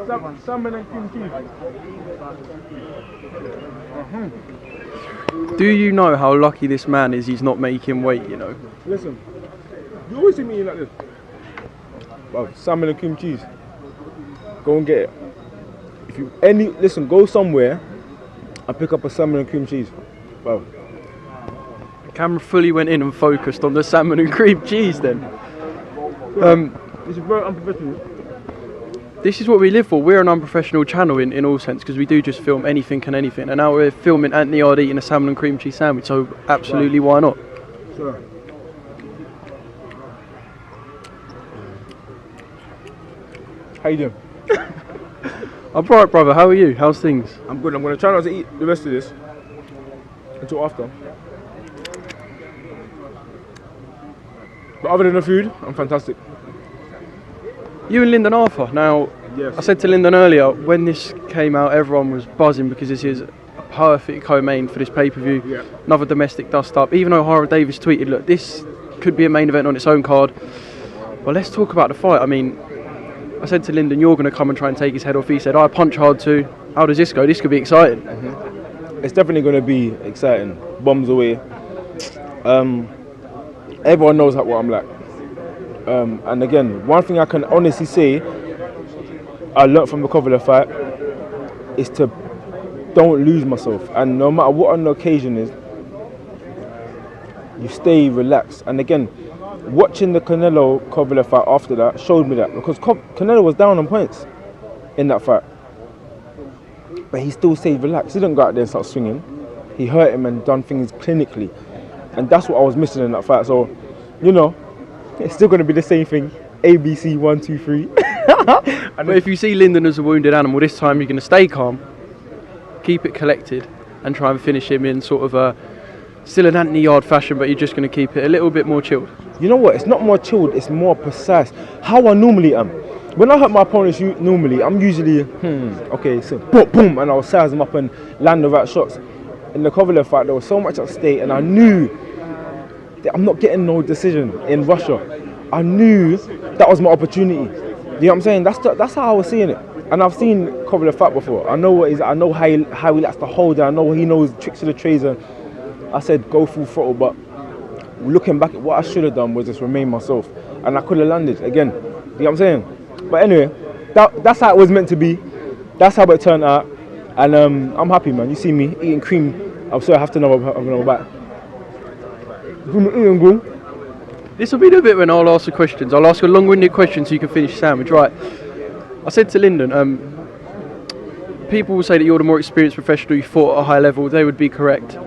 Salmon and cream cheese. Do you know how lucky this man is he's not making weight, you know? Listen, you always see me eating like this. Well, salmon and cream cheese. Go and get it. If you go somewhere and pick up a salmon and cream cheese. Well, The camera fully went in and focused on the salmon and cream cheese then. this is very unprofessional. This is what we live for. We're an unprofessional channel in all sense because we do just film anything and anything. And now we're filming Anthony Yarde eating a salmon and cream cheese sandwich, so absolutely why not? Sure. How you doing? I'm right, brother. How are you? How's things? I'm good. I'm going to try not to eat the rest of this until after. But other than the food, I'm fantastic. You and Lyndon Arthur. Now, Yes. I said to Lyndon earlier, when this came out, everyone was buzzing because this is a perfect co-main for this pay-per-view. Yeah. Another domestic dust-up. Even though Hara Davis tweeted, look, this could be a main event on its own card. But let's talk about the fight. I mean, I said to Lyndon, you're going to come and try and take his head off. He said, I punch hard too. How does this go? This could be exciting. It's definitely going to be exciting. Bombs away. Everyone knows what I'm like. And again, one thing I can honestly say I learnt from the Kovalev fight is to don't lose myself. And no matter what on the occasion is, you stay relaxed. And again, watching the Canelo Kovalev fight after that showed me that, because Canelo was down on points in that fight, but he still stayed relaxed. He didn't go out there and start swinging. He hurt him and done things clinically, and that's what I was missing in that fight. So, you know, it's still going to be the same thing. ABC 1, 2, 3. But if you see Lyndon as a wounded animal, this time you're going to stay calm, keep it collected, and try and finish him in sort of a still an Anthony Yarde fashion, but you're just going to keep it a little bit more chilled. You know what? It's not more chilled. It's more precise. How I normally am. When I hurt my opponents, normally I'm usually okay, so boom, boom, and I'll size them up and land the right shots. In the Kovalev fight, there was so much at stake, and I knew that I'm not getting no decision in Russia. I knew that was my opportunity. You know what I'm saying? That's how I was seeing it. And I've seen Kovalev fight before. I know what he's. I know how he likes to hold it. I know he knows tricks of the trades. And I said go full throttle, but looking back at what I should have done was just remain myself, and I could have landed again. You know what I'm saying? But anyway, that's how it was meant to be. That's how it turned out, and I'm happy, man. You see me eating cream. I'm sorry, I have to have another bite. This will be the bit when I'll ask the questions. I'll ask a long-winded question so you can finish your sandwich. Right. I said to Lyndon, people will say that you're the more experienced professional, you fought at a high level. They would be correct.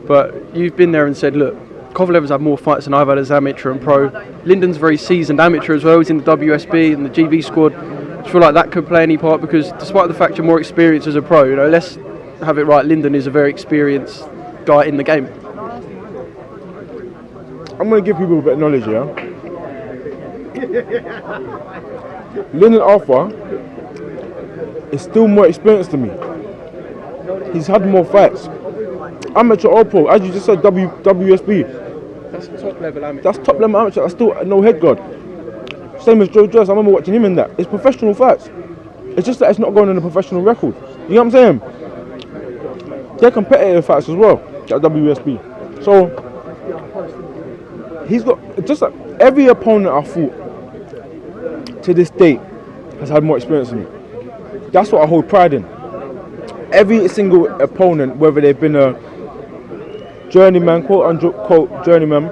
But you've been there and said, look, Kovalev's had more fights than I've had as amateur and pro. Lyndon's very seasoned amateur as well. He's in the WSB and the GB squad. Do you feel like that could play any part? Because despite the fact you're more experienced as a pro, you know, let's have it right. Lyndon is a very experienced guy in the game. I'm going to give people a bit of knowledge, yeah? Lyndon Arthur is still more experienced than me. He's had more fights. Amateur or pro, as you just said, WSB. That's top level amateur. That's top level amateur. That's still no head guard. Same as Joe Joyce. I remember watching him in that. It's professional fights. It's just that it's not going on a professional record. You know what I'm saying? They're competitive fights as well at WSB. So he's got just like every opponent I fought to this date has had more experience than me. That's what I hold pride in. Every single opponent, whether they've been a journeyman, quote unquote journeyman,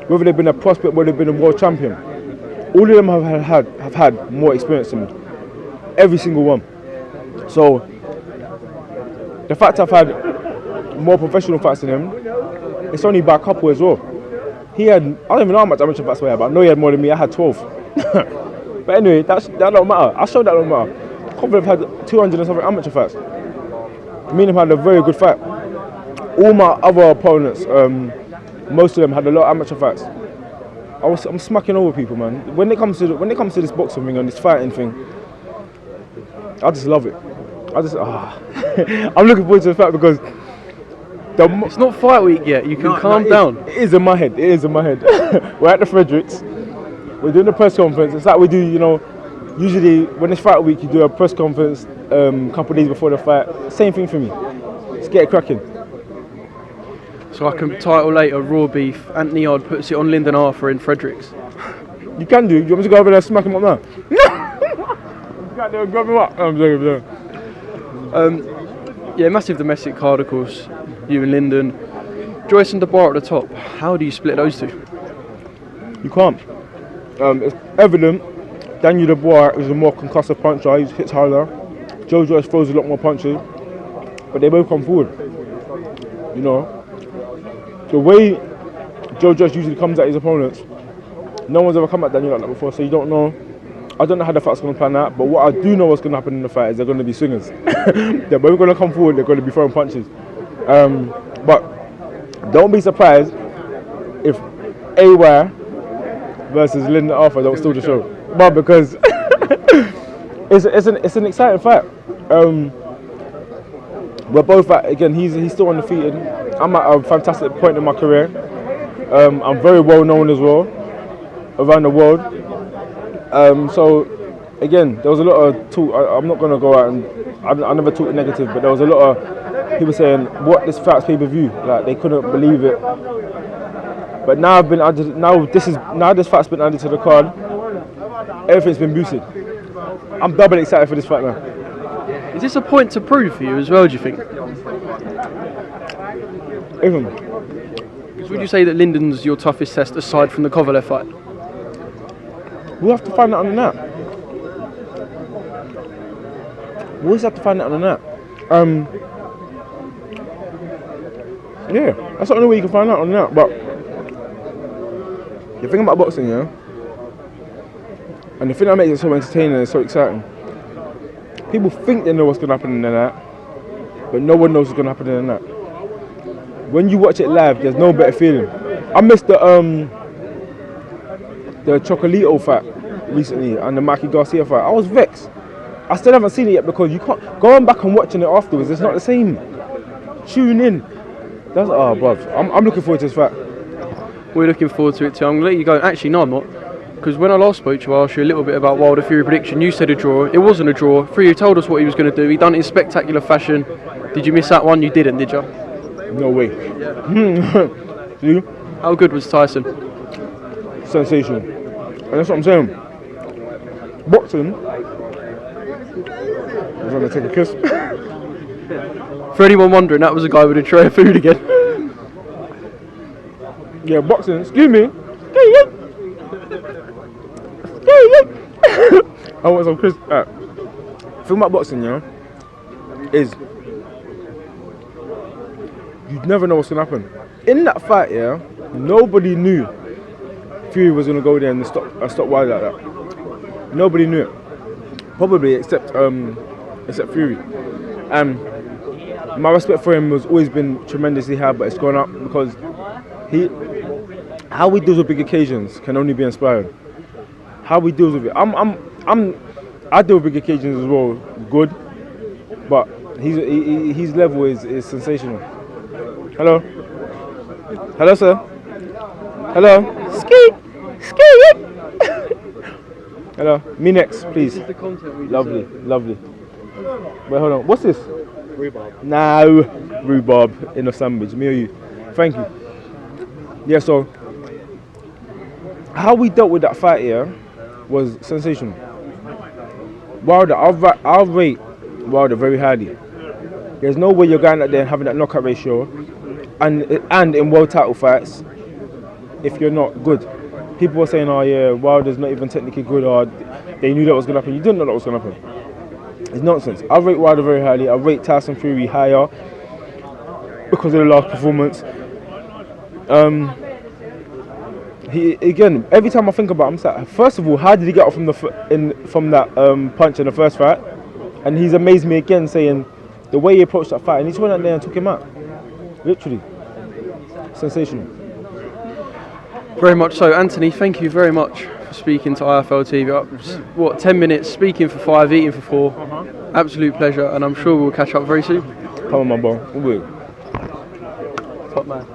whether they've been a prospect, whether they've been a world champion, all of them have had more experience than me. Every single one. So the fact I've had more professional fights than him, it's only by a couple as well. He had, I don't even know how much amateur fights I had, but I know he had more than me. I had 12. But anyway, that don't matter. I showed that don't matter. Kovalev had 200 and something amateur fights. Me and him had a very good fight. All my other opponents, most of them had a lot of amateur fights. I'm smacking over people, man. When it comes to this boxing thing and this fighting thing, I just love it. I'm looking forward to the fight because it's not fight week yet. You can calm down. It is in my head. We're at the Fredericks. We're doing the press conference. It's like we do, you know, Usually, when it's fight week, you do a press conference a couple of days before the fight. Same thing for me. Let's get it cracking. So I can title later Raw Beef. Anthony Yarde puts it on Lyndon Arthur in Fredericks. You can do. You want me to go over there and smack him up now? You can't do it, grab him up. I'm joking. Yeah, massive domestic card, of course. You and Lyndon. Joyce and DeBar at the top. How do you split those two? You can't. It's evident. Daniel Dubois is a more concussive puncher. He hits harder. Joe Joyce throws a lot more punches, but they both come forward. You know, the way Joe Joyce usually comes at his opponents, no one's ever come at Daniel like that before. So you don't know. I don't know how the fight's going to pan out, but what I do know what's going to happen in the fight is they're going to be swingers. They're both going to come forward. They're going to be throwing punches. But don't be surprised if AY versus Lyndon Arthur don't steal the show. But because it's an exciting fight. We're both at, again, he's still undefeated. I'm at a fantastic point in my career. I'm very well known as well around the world. So again, there was a lot of talk. I'm not going to go out and I never talk negative, but there was a lot of people saying, "What, this fight's pay-per-view?" Like they couldn't believe it. But now I've been added. Now this fight's been added to the card. Everything's been boosted. I'm double excited for this fight now. Is this a point to prove for you as well, do you think? Even. Would you say that Lyndon's your toughest test aside from the Kovalev fight? We'll have to find out on the net. We'll just have to find out on the net. Yeah, that's the only way you can find out on the net. But the thing about boxing, yeah, and the thing that makes it so entertaining and so exciting, people think they know what's going to happen in the night, but no one knows what's going to happen in the night. When you watch it live, there's no better feeling. I missed the Chocolito fight recently and the Mikey Garcia fight. I was vexed. I still haven't seen it yet because you can't going back and watching it afterwards. It's not the same. Tune in. That's bruv. I'm looking forward to this fight. We're looking forward to it too. I'm gonna let you go. Actually, no, I'm not. Because when I last spoke to you, I asked you a little bit about Wilder Fury prediction. You said a draw. It wasn't a draw. Fury told us what he was going to do. He done it in spectacular fashion. Did you miss that one? You didn't, did you? No way. You? How good was Tyson? Sensational. And that's what I'm saying. Boxing. I was going to take a kiss. For anyone wondering, that was a guy with a tray of food again. Yeah, boxing. Excuse me. I want some crisp. The thing about boxing, yeah, is you never know what's going to happen. In that fight, yeah, nobody knew Fury was going to go there and stop Wilder like that. Nobody knew it. Probably except Fury. My respect for him has always been tremendously high, but it's gone up because how he deals with big occasions can only be inspired. How he deals with it. I deal with big occasions as well, good, but his level is sensational. Hello, sir. Hello, ski. Hello, me next, please. This is the content we Lovely. Wait, hold on. What's this? Rhubarb. No, rhubarb in a sandwich. Me or you? Thank you. Yeah. So how we dealt with that fight here was sensational. Wilder, I'll rate Wilder very highly. There's no way you're going out there and having that knockout ratio, and in world title fights, if you're not good. People were saying, "Oh yeah, Wilder's not even technically good," or they knew that was going to happen. You didn't know that was going to happen. It's nonsense. I rate Wilder very highly. I rate Tyson Fury higher because of the last performance. Every time I think about him, I'm like, first of all, how did he get off from that punch in the first fight? And he's amazed me again, saying the way he approached that fight, and he just went out there and took him out. Literally, sensational. Very much so. Anthony, thank you very much for speaking to IFL TV. 10 minutes, speaking for 5, eating for 4. Absolute pleasure, and I'm sure we'll catch up very soon. Come on, my boy. We will. Top man.